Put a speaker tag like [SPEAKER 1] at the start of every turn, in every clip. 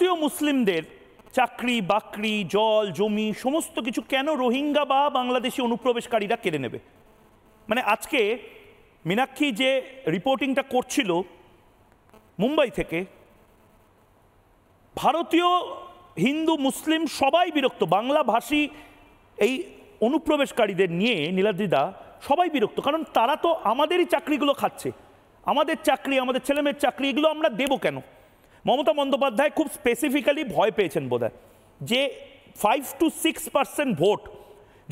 [SPEAKER 1] ভারতীয় মুসলিমদের চাকরি বাকরি জল জমি সমস্ত কিছু কেন রোহিঙ্গা বা বাংলাদেশি অনুপ্রবেশকারীরা কেড়ে নেবে? মানে আজকে মীনাক্ষী যে রিপোর্টিংটা করছিল মুম্বাই থেকে, ভারতীয় হিন্দু মুসলিম সবাই বিরক্ত, বাংলাভাষী এই অনুপ্রবেশকারীদের নিয়ে নীলাদ্রিদা সবাই বিরক্ত, কারণ তারা তো আমাদেরই চাকরিগুলো খাচ্ছে, আমাদের চাকরি, আমাদের ছেলেমেয়ের চাকরি, এগুলো আমরা দেবো কেন? মমতা বন্দ্যোপাধ্যায় খুব স্পেসিফিক্যালি ভয় পেয়েছেন বোধহয় যে 5 to 6% ভোট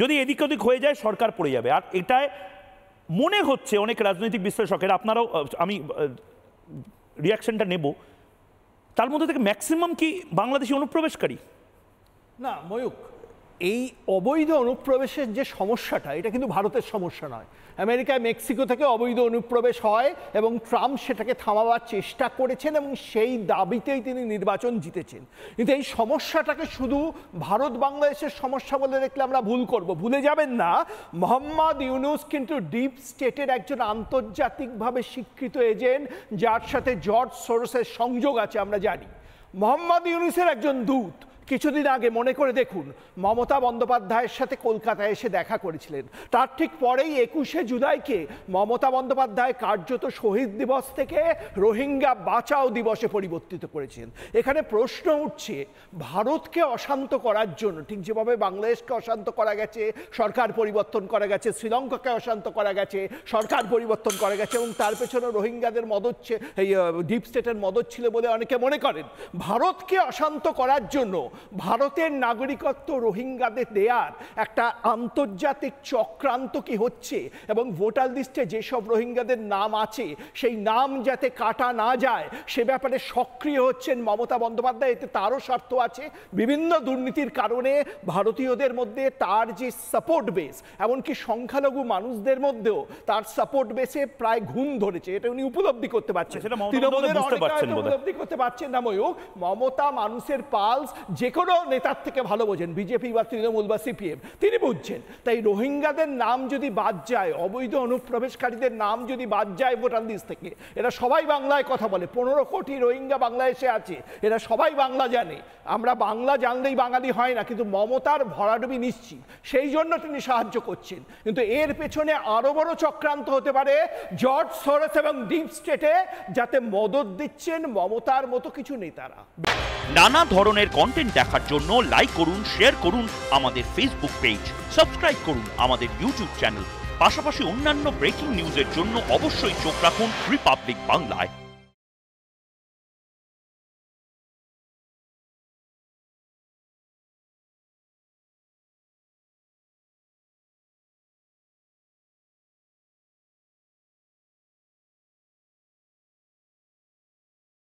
[SPEAKER 1] যদি এদিক ওদিক হয়ে যায় সরকার পড়ে যাবে। আর এটায় মনে হচ্ছে অনেক রাজনৈতিক বিশ্লেষকের, আপনারাও, আমি রিয়াকশনটা নেব, তার মধ্যে থেকে ম্যাক্সিমাম কি বাংলাদেশি অনুপ্রবেশকারী?
[SPEAKER 2] না ময়ূক, এই অবৈধ অনুপ্রবেশের যে সমস্যাটা, এটা কিন্তু ভারতের সমস্যা নয়। আমেরিকায় মেক্সিকো থেকে অবৈধ অনুপ্রবেশ হয় এবং ট্রাম্প সেটাকে থামাবার চেষ্টা করেছেন এবং সেই দাবিতেই তিনি নির্বাচন জিতেছেন। কিন্তু এই সমস্যাটাকে শুধু ভারত বাংলাদেশের সমস্যা বলে দেখলে আমরা ভুল করব। ভুলে যাবেন না, মোহাম্মদ ইউনূস কিন্তু ডিপ স্টেটের একজন আন্তর্জাতিকভাবে স্বীকৃত এজেন্ট, যার সাথে জর্জ সোরসের সংযোগ আছে আমরা জানি। মোহাম্মদ ইউনূসের একজন দূত কিছুদিন আগে মনে করে দেখুন মমতা বন্দ্যোপাধ্যায়ের সাথে কলকাতায় এসে দেখা করেছিলেন। তার ঠিক পরেই 21শে জুলাইকে মমতা বন্দ্যোপাধ্যায় কার্যত শহীদ দিবস থেকে রোহিঙ্গা বাঁচাও দিবসে পরিবর্তিত করেছেন। এখানে প্রশ্ন উঠছে, ভারতকে অশান্ত করার জন্য, ঠিক যেভাবে বাংলাদেশকে অশান্ত করা গেছে, সরকার পরিবর্তন করা গেছে, শ্রীলঙ্কাকে অশান্ত করা গেছে, সরকার পরিবর্তন করা গেছে, এবং তার পেছনে রোহিঙ্গাদের মদত, এই ডিপ স্টেটের মদত ছিল বলে অনেকে মনে করেন। ভারতকে অশান্ত করার জন্য ভারতের নাগরিকত্ব রোহিঙ্গাদের দেয়ার একটা আন্তর্জাতিক চক্রান্ত কি হচ্ছে, এবং ভোটার লিস্টে যেসব রোহিঙ্গাদের নাম আছে সেই নাম যাতে কাটা না যায় সে ব্যাপারে সক্রিয় হচ্ছেন মমতা বন্দ্যোপাধ্যায়। এতে তারও স্বার্থ আছে। বিভিন্ন দুর্নীতির কারণে ভারতীয়দের মধ্যে তার যে সাপোর্ট বেস, এমনকি সংখ্যালঘু মানুষদের মধ্যেও তার সাপোর্ট বেসে প্রায় ঘুম ধরেছে, এটা উনি উপলব্ধি করতে পারছেন। উপলব্ধি করতে পারছেন না ময়ূক। মমতা মানুষের পালস যে কোনো নেতার থেকে ভালো বোঝেন, বিজেপি বা তৃণমূল বা সিপিএম, তিনি বুঝছেন। তাই রোহিঙ্গাদের নাম যদি বাদ যায়, অবৈধ অনুপ্রবেশকারীদের নাম যদি বাদ যায় ভোটার লিস্ট থেকে, এরা সবাই বাংলায় কথা বলে, 15 কোটি রোহিঙ্গা বাংলাদেশে আছে, এরা সবাই বাংলা জানে। আমরা বাংলা জানলেই বাঙালি হয় না, কিন্তু মমতার ভরাডুবি নিশ্চিত, সেই জন্য তিনি সাহায্য করছেন। কিন্তু এর পেছনে আরো বড় চক্রান্ত হতে পারে জর্জ সোরস এবং ডিপ স্টেটে, যাতে মদত দিচ্ছেন মমতার মতো কিছু নেতারা।
[SPEAKER 1] নানা ধরনের কন্টেন্ট দেখার জন্য লাইক করুন, শেয়ার করুন আমাদের ফেসবুক পেজ, সাবস্ক্রাইব করুন আমাদের ইউটিউব চ্যানেল। পাশাপাশি অন্যান্য ব্রেকিং নিউজের জন্য অবশ্যই চোখ রাখুন রিপাবলিক বাংলায়।